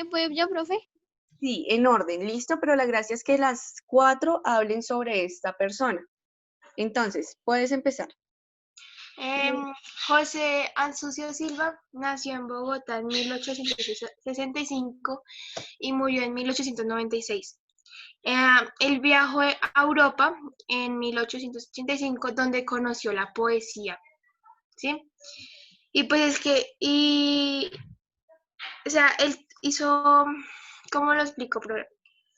¿Puede ya, profe? Sí, en orden, listo, pero la gracia es que las 4 hablen sobre esta persona. Entonces, puedes empezar. José Ansucio Silva nació en Bogotá en 1865 y murió en 1896. Él viajó a Europa en 1885, donde conoció la poesía, ¿sí? Y pues es que, o sea, él hizo, ¿cómo lo explico?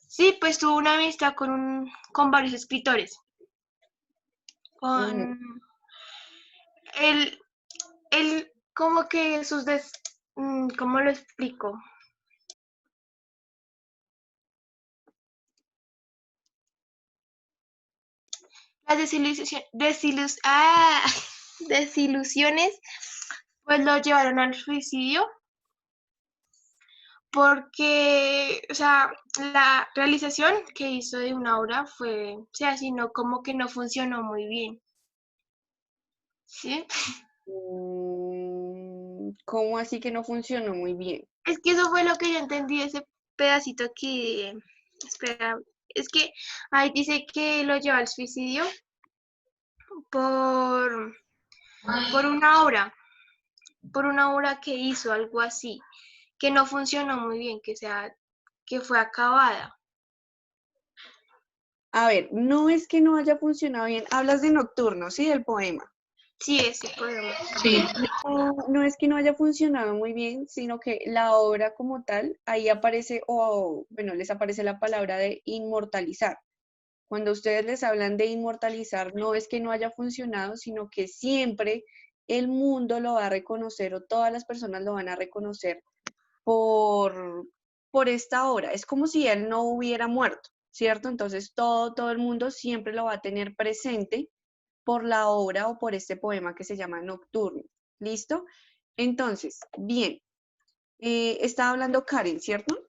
Sí, pues tuvo una amistad con varios escritores. Él como que ¿cómo lo explico? Las desilusiones pues lo llevaron al suicidio porque, o sea, la realización que hizo de una obra fue, o sea, sino como que no funcionó muy bien. ¿Sí? ¿Cómo así que no funcionó muy bien? Es que eso fue lo que yo entendí, ese pedacito aquí. Espera, es que ahí dice que lo lleva al suicidio por por una obra que hizo, algo así, que no funcionó muy bien, que fue acabada. A ver, no es que no haya funcionado bien, hablas de Nocturno, ¿sí? Del poema. Sí, ese poema. Sí. No es que no haya funcionado muy bien, sino que la obra como tal, ahí aparece, bueno, les aparece la palabra de inmortalizar. Cuando ustedes les hablan de inmortalizar, no es que no haya funcionado, sino que siempre el mundo lo va a reconocer o todas las personas lo van a reconocer por esta obra. Es como si él no hubiera muerto, ¿cierto? Entonces todo el mundo siempre lo va a tener presente por la obra o por este poema que se llama Nocturno. ¿Listo? Entonces, bien, estaba hablando Karen, ¿cierto?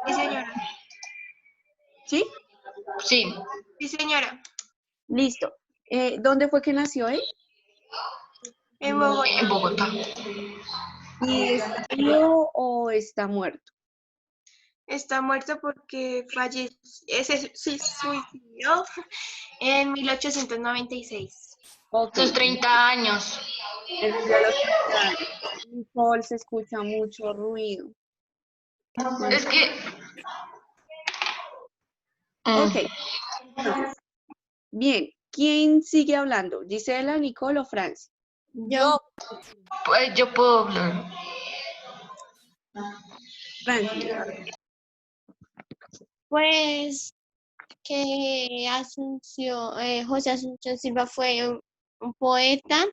Sí, señora. ¿Sí? Sí. Sí, señora. Listo. ¿Dónde fue que nació él? En Bogotá. En Bogotá. ¿Y está vivo o está muerto? Está muerto porque se suicidó en 1896. Ok, Sus 30 años. él murió a los 30 años. Nicole, se escucha mucho ruido. Es que... Ok, entonces, bien, ¿quién sigue hablando? ¿Gisela, Nicole o Franz? Yo. Pues yo puedo hablar. Franz, Pues que José Asunción Silva fue un poeta.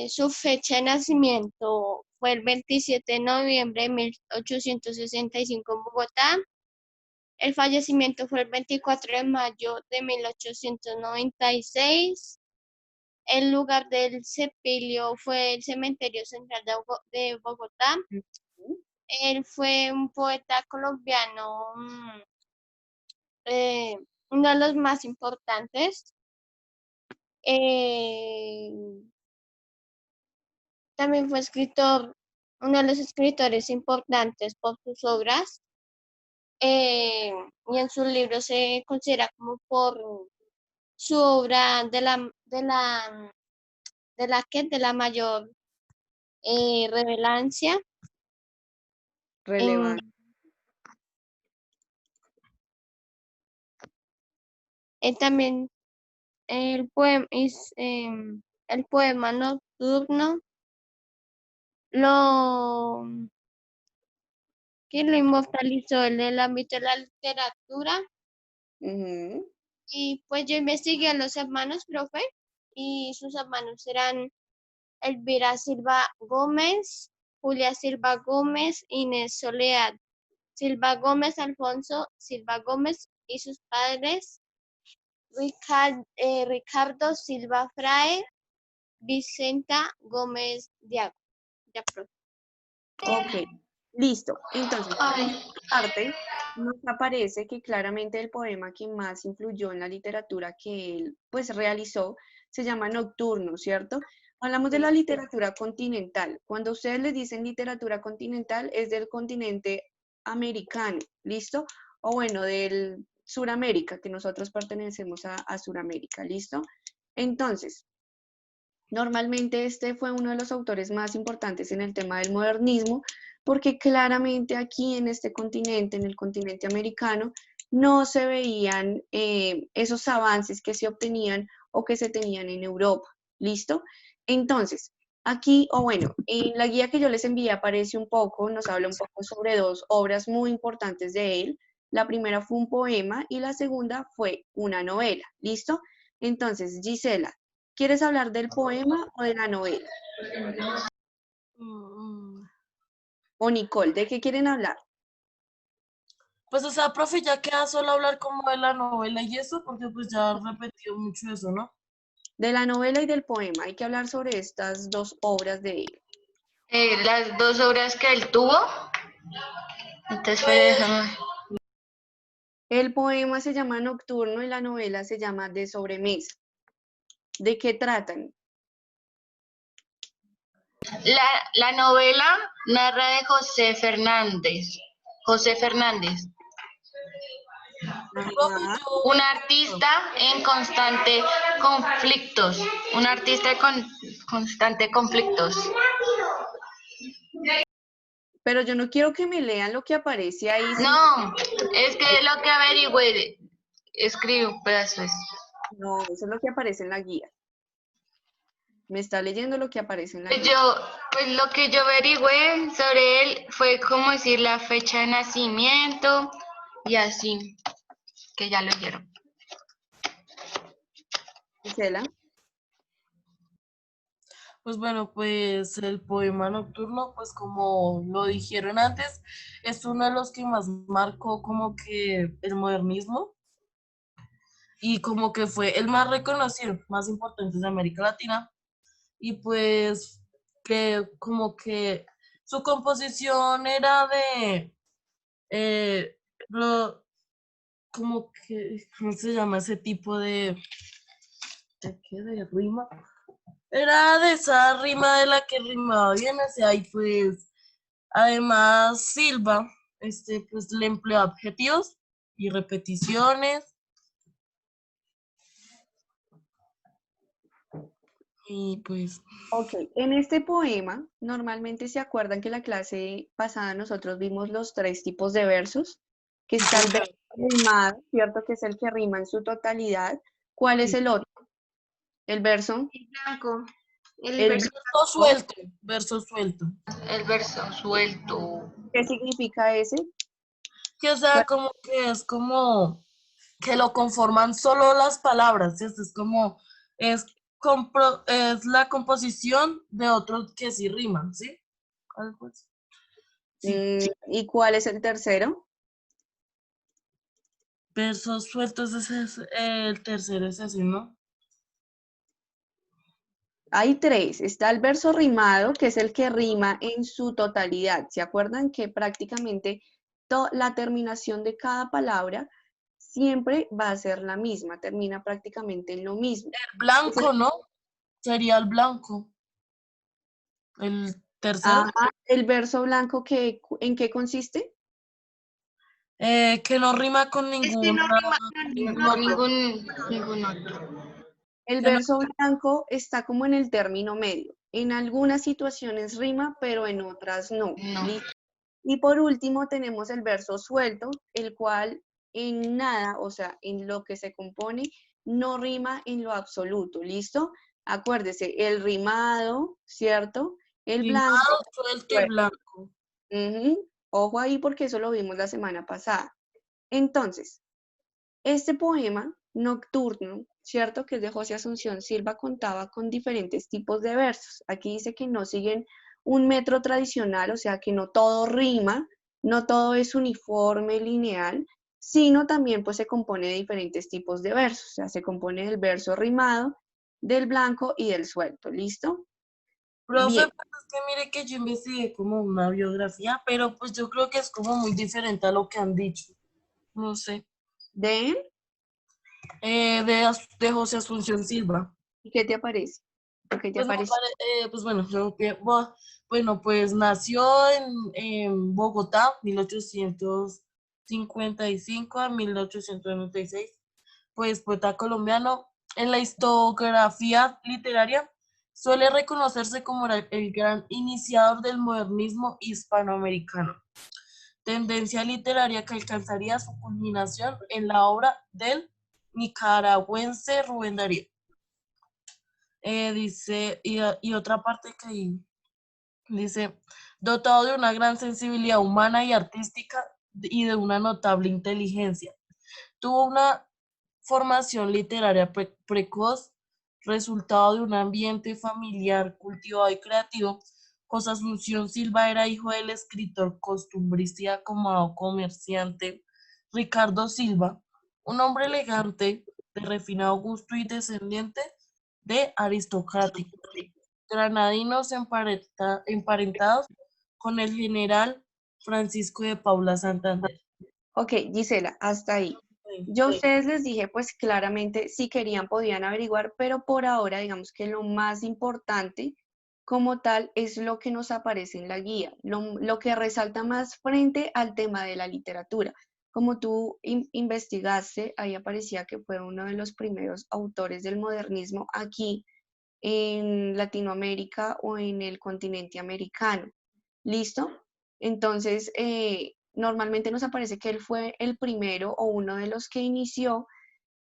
Su fecha de nacimiento fue el 27 de noviembre de 1865 en Bogotá. El fallecimiento fue el 24 de mayo de 1896. El lugar del sepelio fue el Cementerio Central de Bogotá. Él fue un poeta colombiano, uno de los más importantes. También fue escritor, uno de los escritores importantes por sus obras. Y en sus libros se considera como por su obra de la mayor relevancia. relevante. También el poema Nocturno lo que lo inmortalizó en el ámbito de la literatura. Y pues yo investigué a los hermanos, profe, y sus hermanos eran Elvira Silva Gómez, Julia Silva Gómez, Inés Soledad Silva Gómez, Alfonso Silva Gómez y sus padres Ricardo Silva Frae, Vicenta Gómez Diago. Ya, profe. Ok, listo. Entonces, Ay. en esta parte nos aparece que claramente el poema que más influyó en la literatura que él pues realizó se llama Nocturno, ¿cierto? Hablamos de la literatura continental. Cuando ustedes les dicen literatura continental, es del continente americano, ¿listo? O bueno, del Suramérica, que nosotros pertenecemos a Suramérica, ¿listo? Entonces, normalmente este fue uno de los autores más importantes en el tema del modernismo, porque claramente aquí en este continente, en el continente americano, no se veían esos avances que se obtenían o que se tenían en Europa, ¿listo? Entonces, aquí, o bueno, en la guía que yo les envié aparece un poco, nos habla un poco sobre dos obras muy importantes de él. La primera fue un poema y la segunda fue una novela, ¿listo? Entonces, Gisela, ¿quieres hablar del poema o de la novela? Mm, O Nicole, ¿de qué quieren hablar? Pues, o sea, profe, ya queda solo hablar como de la novela y eso, porque pues ya he repetido mucho eso, ¿no? De la novela y del poema. Hay que hablar sobre estas dos obras de él. Las dos obras que él tuvo. Entonces, Pues, déjame. El poema se llama Nocturno y la novela se llama De sobremesa. ¿De qué tratan? La novela narra de José Fernández. José Fernández, profe, Ajá. un artista en constante conflictos. Un artista con constante conflictos. Pero yo no quiero que me lean lo que aparece ahí. No, es que lo que averigüé, escribe un pedazo de eso. No, eso es lo que aparece en la guía. Me está leyendo lo que aparece en la Pues guía. pues lo que yo averigüé sobre él fue como decir la fecha de nacimiento y así, que ya lo oyeron. Gisela. pues bueno, pues el poema nocturno, pues como lo dijeron antes, es uno de los que más marcó como que el modernismo y como que fue el más reconocido, más importante de América Latina. Y pues que como que su composición era de, eh, como que, ¿cómo se llama ese tipo de qué? De rima. Era de esa rima de la que rimaba bien, o sea, y pues además Silva, pues le empleó adjetivos y repeticiones y pues, Ok, en este poema, normalmente se acuerdan que la clase pasada nosotros vimos los tres tipos de versos, que está el verso rimado, ¿cierto? Que es el que rima en su totalidad. ¿Cuál es el otro? El verso. El blanco. El El verso verso suelto, verso suelto. El verso suelto. ¿Qué significa ese? Que o sea, como que es como que lo conforman solo las palabras, ¿sí? Es como, es la composición de otros que sí riman, ¿sí? Algo así. Sí, ¿Y cuál es el tercero? versos sueltos, ese es el tercero, es así, ¿no? Hay tres. Está el verso rimado, que es el que rima en su totalidad. ¿Se acuerdan que prácticamente la terminación de cada palabra siempre va a ser la misma, termina prácticamente en lo mismo? El blanco, ¿no? Sería el blanco. El tercero, Ajá, el verso blanco, ¿en qué consiste? que no rima con es que no ninguna, rima, ningún no Con otro. ningún otro. El Que no- verso blanco está como en el término medio. En algunas situaciones rima, pero en otras no. No. ¿Listo? Y por último tenemos el verso suelto, el cual en nada, o sea, en lo que se compone, no rima en lo absoluto. ¿Listo? Acuérdese, el rimado, ¿cierto? El blanco. rimado, suelto y blanco. Ujú. Ojo ahí porque eso lo vimos la semana pasada. Entonces, este poema nocturno, ¿cierto? Que es de José Asunción Silva, contaba con diferentes tipos de versos. Aquí dice que no siguen un metro tradicional, o sea que no todo rima, no todo es uniforme, lineal, sino también pues se compone de diferentes tipos de versos, o sea, se compone del verso rimado, del blanco y del suelto, ¿listo? Profe, Bien, pues es que mire que yo investigué como una biografía, pero pues yo creo que es como muy diferente a lo que han dicho. No sé. ¿de De José Asunción Silva. ¿y qué te aparece? ¿O qué te Pues, parece? pues bueno, bueno, pues nació en Bogotá, 1855 a 1896, pues poeta colombiano. En la historiografía literaria suele reconocerse como el gran iniciador del modernismo hispanoamericano, tendencia literaria que alcanzaría su culminación en la obra del nicaragüense Rubén Darío. Dice, y otra parte que dice, dotado de una gran sensibilidad humana y artística y de una notable inteligencia. Tuvo una formación literaria precoz, resultado de un ambiente familiar cultivado y creativo. José Asunción Silva era hijo del escritor costumbrista y acomodado comerciante Ricardo Silva, un hombre elegante, de refinado gusto y descendiente de aristocráticos granadinos emparentados con el general Francisco de Paula Santander. Ok, Gisela, hasta ahí. Sí. Yo a ustedes les dije, pues claramente, si querían podían averiguar, pero por ahora, digamos que lo más importante como tal es lo que nos aparece en la guía, lo que resalta más frente al tema de la literatura. Como tú investigaste, ahí aparecía que fue uno de los primeros autores del modernismo aquí en Latinoamérica o en el continente americano. ¿Listo? Entonces, normalmente nos aparece que él fue el primero o uno de los que inició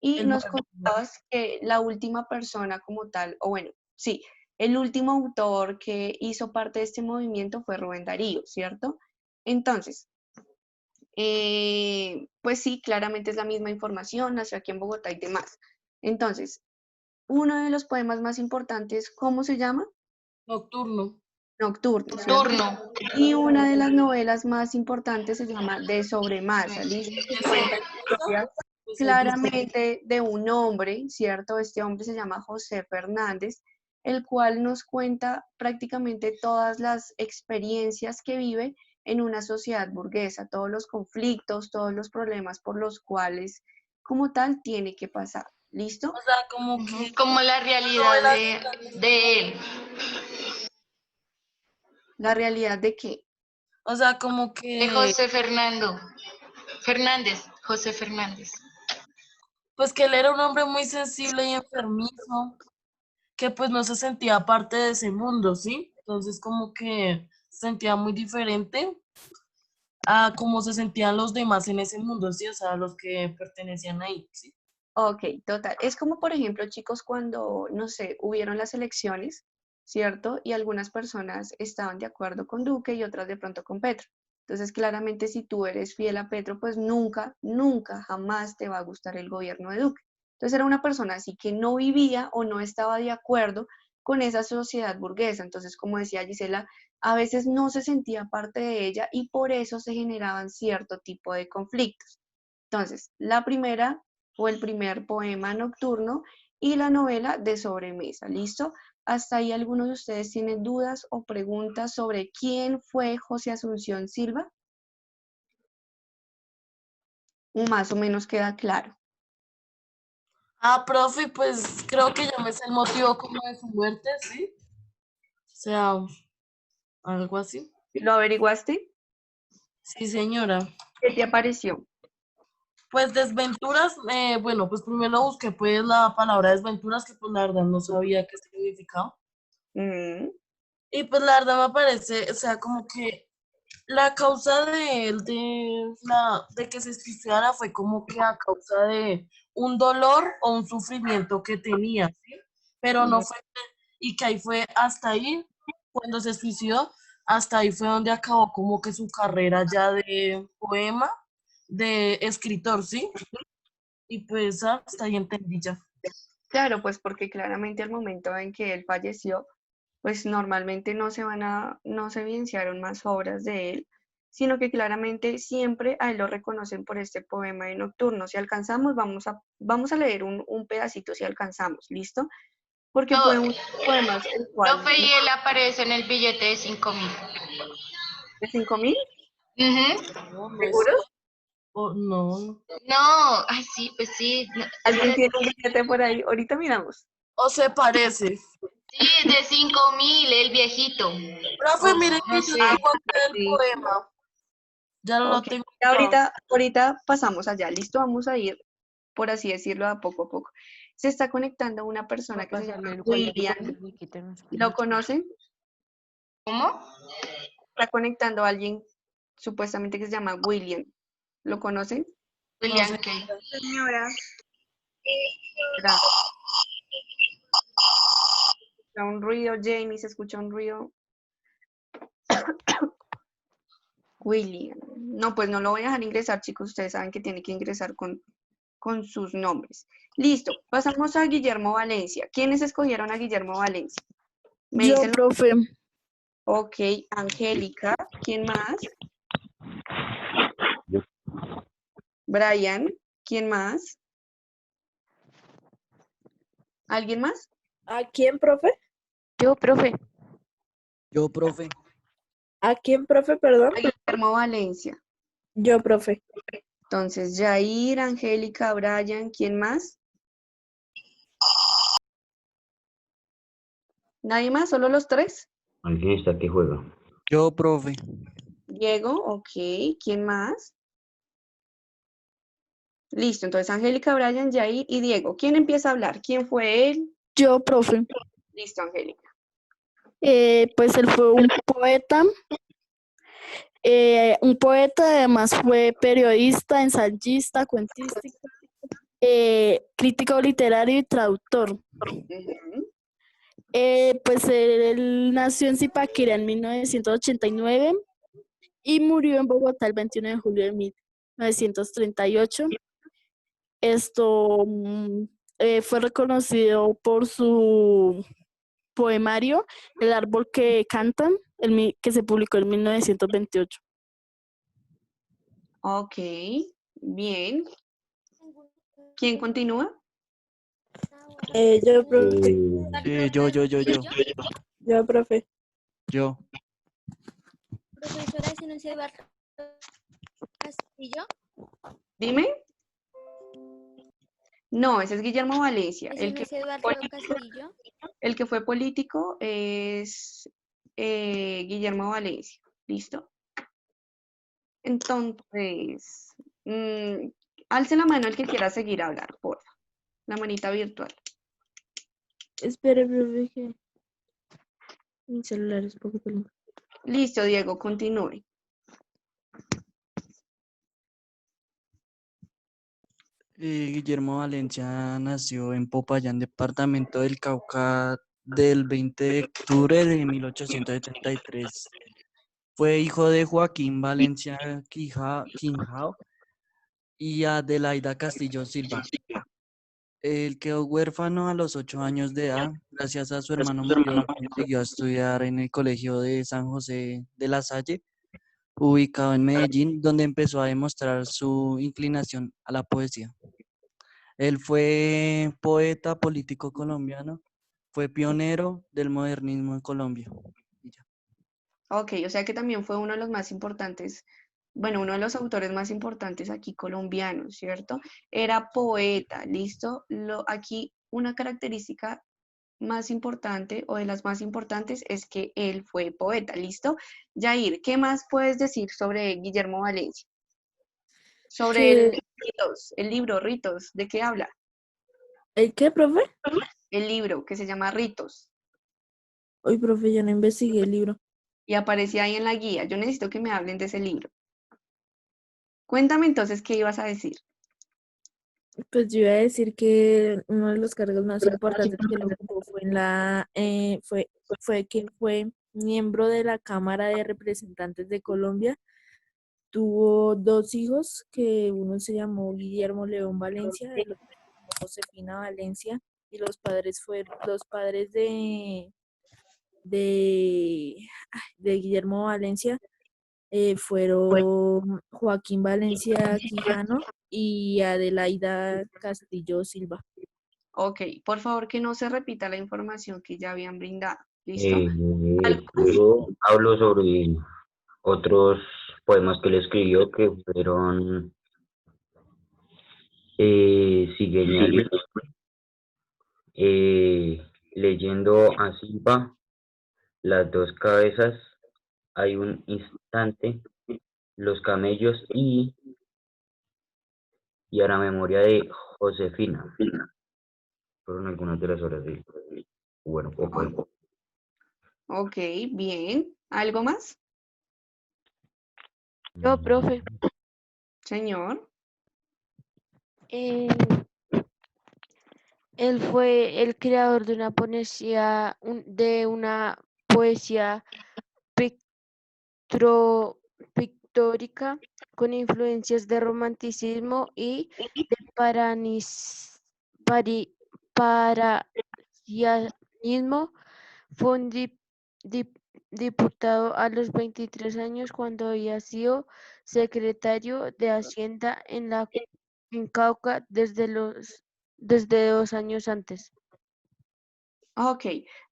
y El nos modernismo. contabas que la última persona como tal, o bueno, sí, el último autor que hizo parte de este movimiento fue Rubén Darío, ¿cierto? Entonces, pues sí, claramente es la misma información, nació aquí en Bogotá y demás. Entonces, uno de los poemas más importantes, ¿cómo se llama? Nocturno. Nocturno, ¿cierto? Turno. Y una de las novelas más importantes se llama De Sobremasa, ¿listo? Que De cuenta la sobremesa, historia pues el claramente de un hombre, ¿cierto? Este hombre se llama José Fernández, el cual nos cuenta prácticamente todas las experiencias que vive en una sociedad burguesa, todos los conflictos, todos los problemas por los cuales como tal tiene que pasar, ¿listo? o sea, como que Como la realidad novelas de él. La realidad de que, o sea, como De que, José Fernando. Fernández. José Fernández. pues que él era un hombre muy sensible y enfermizo, que pues no se sentía parte de ese mundo, ¿sí? Entonces como que se sentía muy diferente a cómo se sentían los demás en ese mundo, ¿sí? O sea, los que pertenecían ahí, ¿sí? ok, total. Es como, por ejemplo, chicos, cuando, no sé, hubieron las elecciones, ¿cierto? Y algunas personas estaban de acuerdo con Duque y otras de pronto con Petro. Entonces, claramente, si tú eres fiel a Petro, pues nunca, nunca, jamás te va a gustar el gobierno de Duque. Entonces, era una persona así que no vivía o no estaba de acuerdo con esa sociedad burguesa. Entonces, como decía Gisela, a veces no se sentía parte de ella y por eso se generaban cierto tipo de conflictos. Entonces, la primera o el primer poema nocturno y la novela de sobremesa. ¿Listo? ¿Hasta ahí alguno de ustedes tiene dudas o preguntas sobre quién fue José Asunción Silva? O más o menos queda claro. Ah, profe, pues creo que ya me sé el motivo como de su muerte, ¿sí? O sea, algo así. ¿Lo averiguaste? Sí, señora. ¿Qué te apareció? Pues desventuras, bueno, pues primero busqué pues la palabra desventuras, que pues la verdad no sabía qué significaba. Mm, Y pues la verdad me parece, o sea, como que la causa de él, de que se suicidara fue como que a causa de un dolor o un sufrimiento que tenía, ¿sí? Pero no mm, fue, y que ahí fue hasta ahí, cuando se suicidó, hasta ahí fue donde acabó como que su carrera ya de poema, de escritor, ¿sí? Y pues hasta ahí entendí ya. claro, pues porque claramente al momento en que él falleció, pues normalmente no se evidenciaron más obras de él, sino que claramente siempre a él lo reconocen por este poema de Nocturno. Si alcanzamos, vamos a leer un pedacito si alcanzamos, ¿listo? Porque No, fue un poema el cual, profe, y él aparece en el billete de 5.000. ¿de 5.000? Ujú. No, no es ¿Seguros? no. No, ay, sí, pues sí. No, ¿Alguien tiene un billete por ahí? Ahorita miramos. O se parece. Sí, de 5.000, el viejito. Profe, mire que No yo sé. ya encontré el Sí. poema. Ya lo Ok, tengo. ahorita pasamos allá, listo, vamos a ir, por así decirlo, a poco. Se está conectando una persona que se llama William, ¿lo conocen? ¿Cómo? Está conectando a alguien supuestamente que se llama William, ¿lo conocen? No William sé. Kay. Señora, Espera, escucha un ruido, Jamie, se escucha un ruido. William, no, pues no lo voy a dejar ingresar, chicos, ustedes saben que tiene que ingresar con sus nombres. Listo, pasamos a Guillermo Valencia. ¿Quiénes escogieron a Guillermo Valencia? Me Yo, dicen, profe. ok, Angélica, ¿quién más? Yo. Brian, ¿quién más? ¿Alguien más? ¿A quién, profe? Yo, profe. Yo, profe. ¿A quién, profe, perdón? Guillermo Valencia. Yo, profe. Entonces, Jair, Angélica, Brian, ¿quién más? ¿Nadie más? ¿Solo los tres? ¿Alguien está que juega? Yo, profe. Diego, ok, ¿quién más? Listo, entonces Angélica, Brian, Jair y Diego. ¿Quién empieza a hablar? ¿Quién fue él? Yo, profe. Listo, Angélica. Pues él fue un poeta, además fue periodista, ensayista, cuentista, crítico literario y traductor. Ujú. Pues él nació en Zipaquirá en 1989 y murió en Bogotá el 21 de julio de 1938. Fue reconocido por su poemario El árbol que cantan, que se publicó en 1928. Ok, bien. ¿Quién continúa? Yo, profe. Yo. Yo, profe. Yo. Profesora Silencia Eduardo Castillo. Dime. No, ese es Guillermo Valencia. El que, Silencia Eduardo Castillo. el que fue político es Guillermo Valencia. ¿Listo? Entonces, alce la mano el que quiera seguir a hablar, porfa. La manita virtual. Espere, profe, que mi celular es poco peludo. Listo, Diego, continúe. Guillermo Valencia nació en Popayán, departamento del Cauca, del 20 de octubre de 1873. Fue hijo de Joaquín Valencia Quinjao y Adelaida Castillo Silva. Él quedó huérfano a los 8 años de edad. Gracias a su hermano mayor, consiguió a estudiar en el Colegio de San José de la Salle, ubicado en Medellín, donde empezó a demostrar su inclinación a la poesía. Él fue poeta político colombiano, fue pionero del modernismo en Colombia. Y ya. Ok, o sea que también fue uno de los más importantes, bueno, uno de los autores más importantes aquí colombianos, ¿cierto? Era poeta, ¿listo? Aquí una característica más importante o de las más importantes es que él fue poeta, ¿listo? Jair, ¿qué más puedes decir sobre Guillermo Valencia? Sobre ¿Qué? el libro Ritos, ¿de qué habla? ¿El qué, profe? El libro que se llama Ritos Hoy, profe, yo no investigué el libro. y aparece ahí en la guía. Yo necesito que me hablen de ese libro. Cuéntame entonces qué ibas a decir. Pues yo iba a decir que uno de los cargos más importantes que él ocupó fue que fue miembro de la Cámara de Representantes de Colombia. Tuvo dos hijos, que uno se llamó Guillermo León Valencia, el otro se llamó Josefina Valencia, y los padres de Guillermo Valencia fueron Joaquín Valencia Quijano y Adelaida Castillo Silva. Ok, por favor que no se repita la información que ya habían brindado. ¿Listo? Yo hablo sobre otros poemas que él escribió que fueron Sigenial, leyendo a Silva, las dos cabezas, hay un instante, los camellos y a la memoria de Josefina. Fueron algunas de las horas de, bueno, poco de. Ok, bien. ¿Algo más? Yo, profe, Señor. eh, él fue el creador de una poesía, de una poesía pictórica con influencias de romanticismo y de parasianismo. Fue un diputado a los 23 años cuando había sido secretario de Hacienda en Cauca desde 2 años antes. Ok,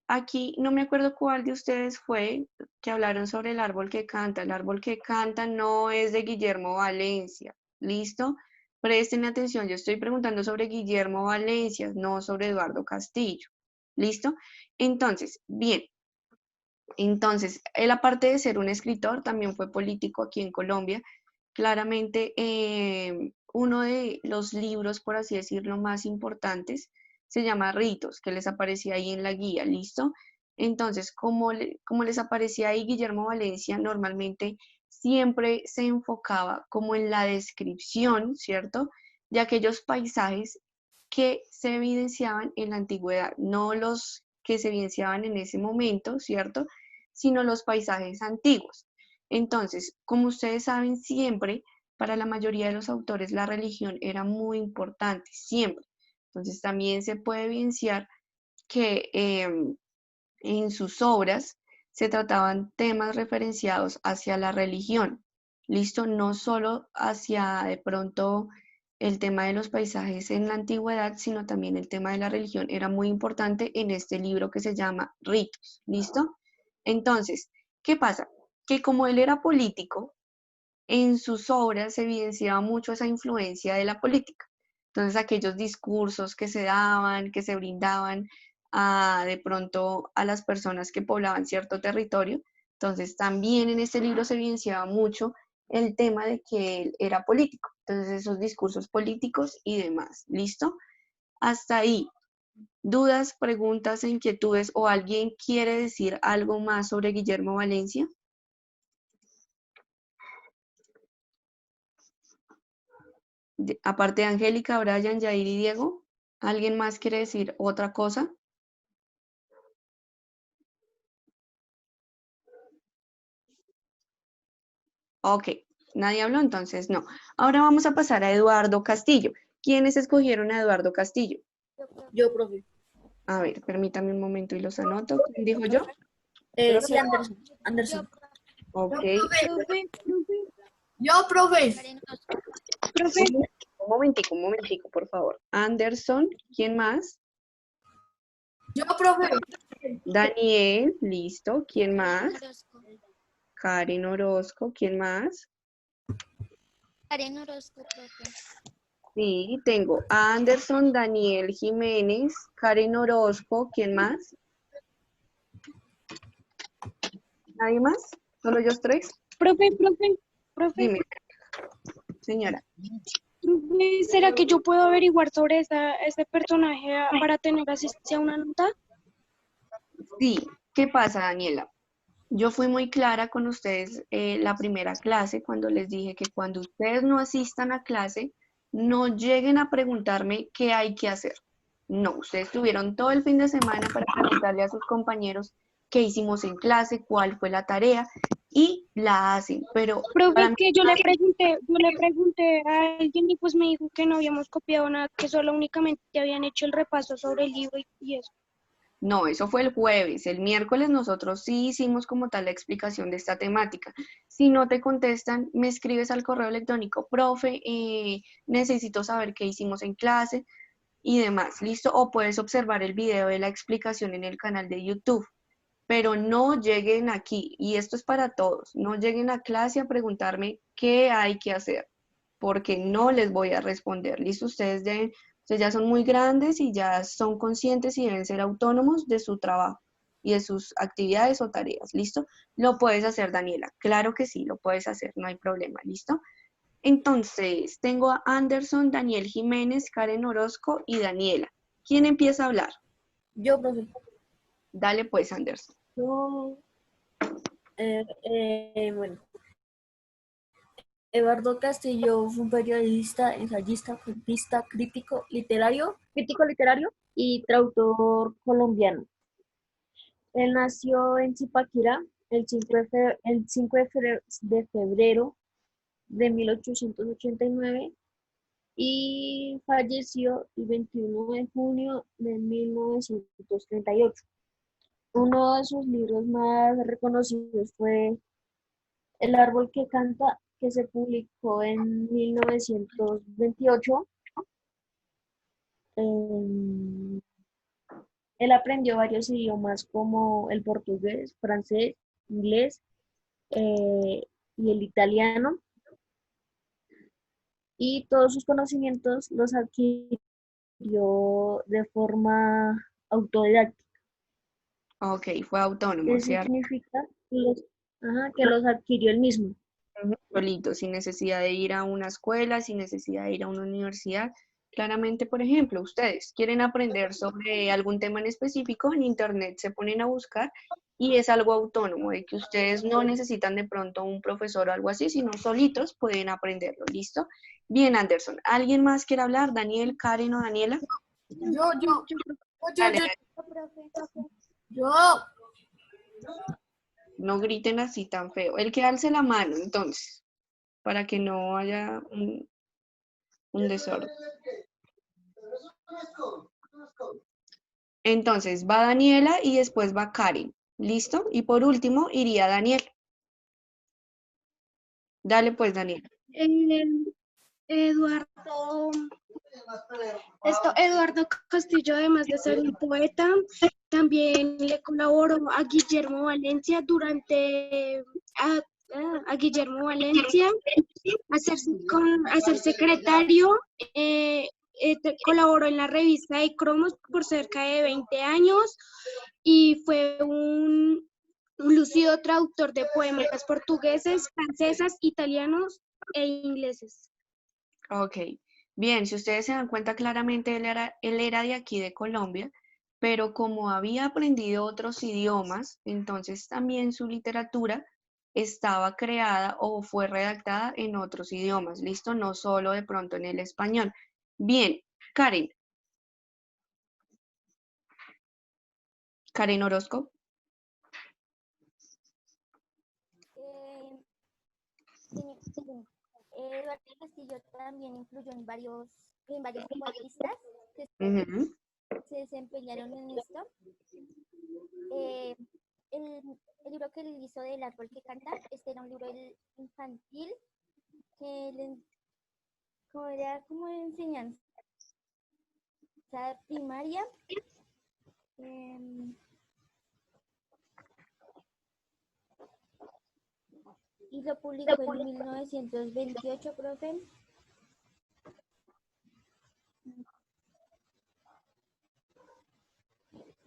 aquí no me acuerdo cuál de ustedes fue que hablaron sobre el árbol que canta. El árbol que canta no es de Guillermo Valencia. ¿Listo? Presten atención, yo estoy preguntando sobre Guillermo Valencia, no sobre Eduardo Castillo. ¿Listo? Entonces, bien. Entonces, él aparte de ser un escritor, también fue político aquí en Colombia. Claramente, uno de los libros, por así decirlo, más importantes se llama Ritos, que les aparecía ahí en la guía, ¿listo? Entonces, como les aparecía ahí, Guillermo Valencia normalmente siempre se enfocaba como en la descripción, ¿cierto? De aquellos paisajes que se evidenciaban en la antigüedad, no los que se evidenciaban en ese momento, ¿cierto? Sino los paisajes antiguos. Entonces, como ustedes saben, siempre para la mayoría de los autores la religión era muy importante, siempre. Entonces, también se puede evidenciar que en sus obras se trataban temas referenciados hacia la religión, ¿listo? No solo hacia de pronto el tema de los paisajes en la antigüedad, sino también el tema de la religión era muy importante en este libro que se llama Ritos, ¿listo? Entonces, ¿qué pasa? Que como él era político, en sus obras se evidenciaba mucho esa influencia de la política. Entonces, aquellos discursos que se daban, que se brindaban de pronto a las personas que poblaban cierto territorio. Entonces, también en este libro se evidenciaba mucho el tema de que él era político. Entonces, esos discursos políticos y demás. ¿Listo? Hasta ahí. ¿Dudas, preguntas, inquietudes o alguien quiere decir algo más sobre Guillermo Valencia? Aparte de Angélica, Brian, Yair y Diego, ¿alguien más quiere decir otra cosa? Ok, nadie habló, entonces no. Ahora vamos a pasar a Eduardo Castillo. ¿Quiénes escogieron a Eduardo Castillo? Yo, profe. A ver, permítame un momento y los anoto. ¿Quién dijo yo? Sí, Anderson. Anderson. Ok. Yo, profe. Un momentico, por favor. Anderson, ¿quién más? Yo, profe. Daniel, listo. ¿Quién más? Karen Orozco, ¿quién más? Karen Orozco, profe. Sí, tengo a Anderson, Daniel Jiménez, Karen Orozco, ¿quién más? ¿Nadie más? ¿Solo ellos tres? Profe, Dime, señora. profe, ¿será que yo puedo averiguar sobre ese personaje para tener así sea una nota? Sí, ¿qué pasa, Daniela? Yo fui muy clara con ustedes la primera clase cuando les dije que cuando ustedes no asistan a clase, no lleguen a preguntarme qué hay que hacer. No, ustedes tuvieron todo el fin de semana para preguntarle a sus compañeros qué hicimos en clase, cuál fue la tarea y la hacen. Pero Profe, para es mí, que yo le pregunté a alguien y pues me dijo que no habíamos copiado nada, que solo únicamente habían hecho el repaso sobre el libro y eso. no, eso fue el jueves. El miércoles nosotros sí hicimos como tal la explicación de esta temática. Si no te contestan, me escribes al correo electrónico, profe, necesito saber qué hicimos en clase y demás, ¿listo? O puedes observar el video de la explicación en el canal de YouTube. Pero no lleguen aquí, y esto es para todos, no lleguen a clase a preguntarme qué hay que hacer, porque no les voy a responder, ¿listo? Ustedes deben Ustedes ya son muy grandes y ya son conscientes y deben ser autónomos de su trabajo y de sus actividades o tareas, ¿listo? Lo puedes hacer, Daniela. Claro que sí, lo puedes hacer, no hay problema, ¿listo? Entonces, tengo a Anderson, Daniel Jiménez, Karen Orozco y Daniela. ¿Quién empieza a hablar? Yo, profe. Dale pues, Anderson. Yo, bueno, Eduardo Castillo fue un periodista, ensayista, cuentista, crítico literario y traductor colombiano. Él nació en Zipaquirá el 5 de febrero de 1889 y falleció el 21 de junio de 1938. Uno de sus libros más reconocidos fue El árbol que canta, que se publicó en 1928. Él aprendió varios idiomas como el portugués, francés, inglés y el italiano. Y todos sus conocimientos los adquirió de forma autodidacta. Ok, fue autónomo, Eso ¿cierto? significa que los adquirió él mismo. Solito, sin necesidad de ir a una escuela, sin necesidad de ir a una universidad. Claramente, por ejemplo, ustedes quieren aprender sobre algún tema en específico, en internet se ponen a buscar y es algo autónomo, de que ustedes no necesitan de pronto un profesor o algo así, sino solitos pueden aprenderlo, ¿listo? Bien, Anderson, ¿alguien más quiere hablar? ¿Daniel, Karen o Daniela? Dale, Yo. no griten así tan feo. El que alce la mano, entonces, para que no haya un desorden. Entonces va Daniela y después va Karen. ¿Listo? Y por último iría Daniel. Dale pues, Daniel. Eduardo Castillo, además de ser un poeta, también le colaboró a Guillermo Valencia a Guillermo Valencia a ser secretario. Colaboró en la revista de Cromos por cerca de 20 años y fue un lucido traductor de poemas portugueses, franceses, italianos e ingleses. Ok. Bien, si ustedes se dan cuenta claramente, él era de aquí de Colombia, pero como había aprendido otros idiomas, entonces también su literatura estaba creada o fue redactada en otros idiomas, ¿listo? No solo de pronto en el español. Bien, Karen. Karen Orozco. Eduardo Castillo también influyó en varios poetistas que se desempeñaron en esto. El libro que él hizo del árbol que canta, este era un libro infantil que era como de enseñanza primaria. Y lo publicó en 1928, profe.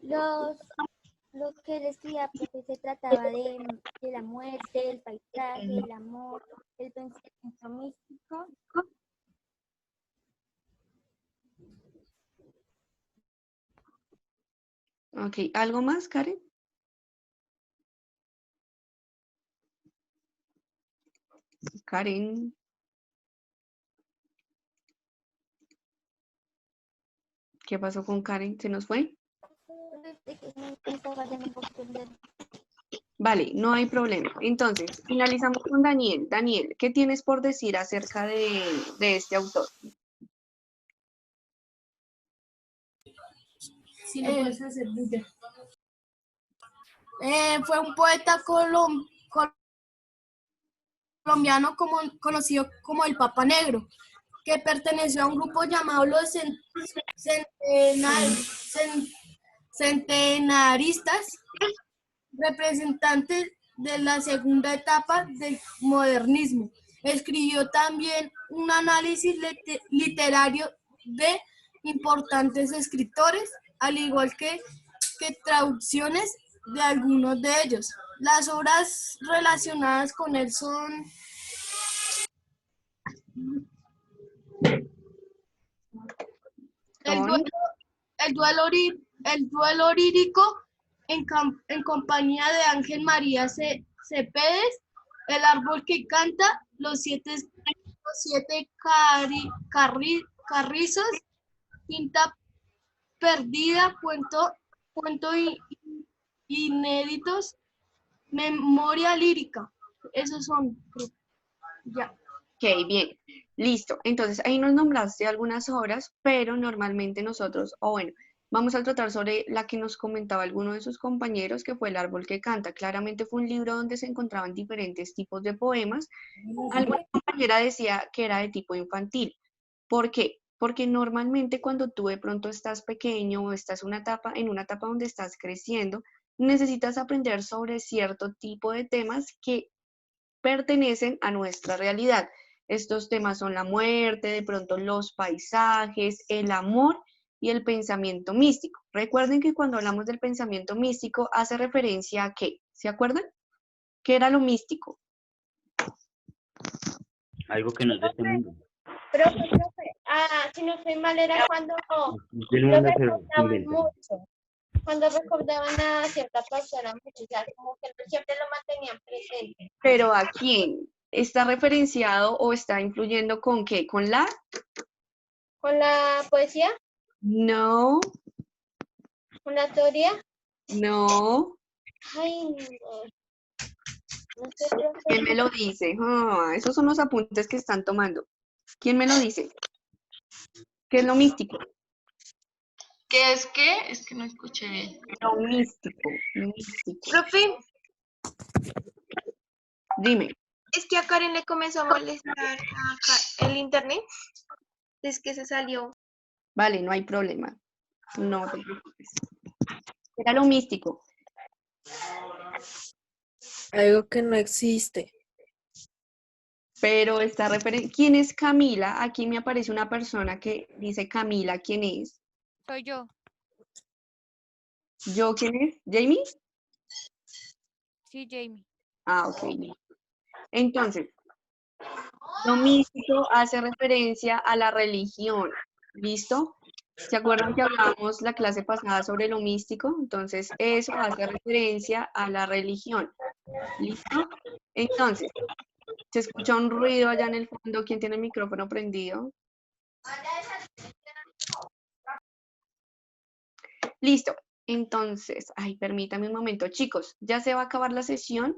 Lo que él escribía, profe, se trataba de la muerte, el paisaje, el amor, el pensamiento místico. Ok, ¿algo más, Karen? Karen. ¿Qué pasó con Karen? ¿Se nos fue? Vale, no hay problema. Entonces, finalizamos con Daniel. Daniel, ¿qué tienes por decir acerca de este autor? Sí, lo puedes hacer, fue un poeta colombiano conocido como el Papa Negro, que perteneció a un grupo llamado los centenaristas, representantes de la segunda etapa del modernismo. Escribió también un análisis literario de importantes escritores, al igual que traducciones de algunos de ellos. Las obras relacionadas con él son el duelo orírico en compañía de Ángel María Cepeda, El árbol que canta, Los siete carrizos, Quinta perdida, cuento inéditos, memoria lírica. Esos son, ya. Ok, bien, listo. Entonces ahí nos nombraste algunas obras, pero normalmente nosotros, o bueno, vamos a tratar sobre la que nos comentaba alguno de sus compañeros, que fue El árbol que canta. Claramente fue un libro donde se encontraban diferentes tipos de poemas. Alguna compañera decía que era de tipo infantil. ¿Por qué? Porque normalmente cuando tú de pronto estás pequeño o estás en una etapa donde estás creciendo, necesitas aprender sobre cierto tipo de temas que pertenecen a nuestra realidad. Estos temas son la muerte, de pronto los paisajes, el amor y el pensamiento místico. Recuerden que cuando hablamos del pensamiento místico hace referencia a ¿qué? ¿Se acuerdan? ¿Qué era lo místico? Algo que no es de este mundo. Profe, si no estoy mal, era cuando Del lo mundo, pero recordaban inventa. mucho. Cuando recordaban a cierta persona mucho, o sea, como que siempre lo mantenían presente. ¿Pero a quién? ¿Está referenciado o está influyendo con qué? ¿Con la? ¿Con la poesía? No, ¿Con la teoría? no. Ay, no. No sé, profe. ¿Quién me lo dice? Esos son los apuntes que están tomando. ¿Quién me lo dice? ¿Qué es lo místico? ¿Qué es qué? Es que no escuché bien. Lo místico, místico. Profe, Dime. es que a Karen le comenzó a molestar el internet. Es que se salió. Vale, no hay problema. No te preocupes. Era lo místico. Algo que no existe. Pero está referencia. ¿Quién es Camila? Aquí me aparece una persona que dice Camila. ¿Quién es? Soy yo. ¿Yo quién es? ¿Jamie? Sí, Jamie. Ah, ok. Entonces, lo místico hace referencia a la religión. ¿Listo? ¿Se acuerdan que hablábamos la clase pasada sobre lo místico? Entonces, eso hace referencia a la religión. ¿Listo? Entonces, se escucha un ruido allá en el fondo. ¿Quién tiene el micrófono prendido? Listo. Entonces, ay, permítame un momento. Chicos, ya se va a acabar la sesión.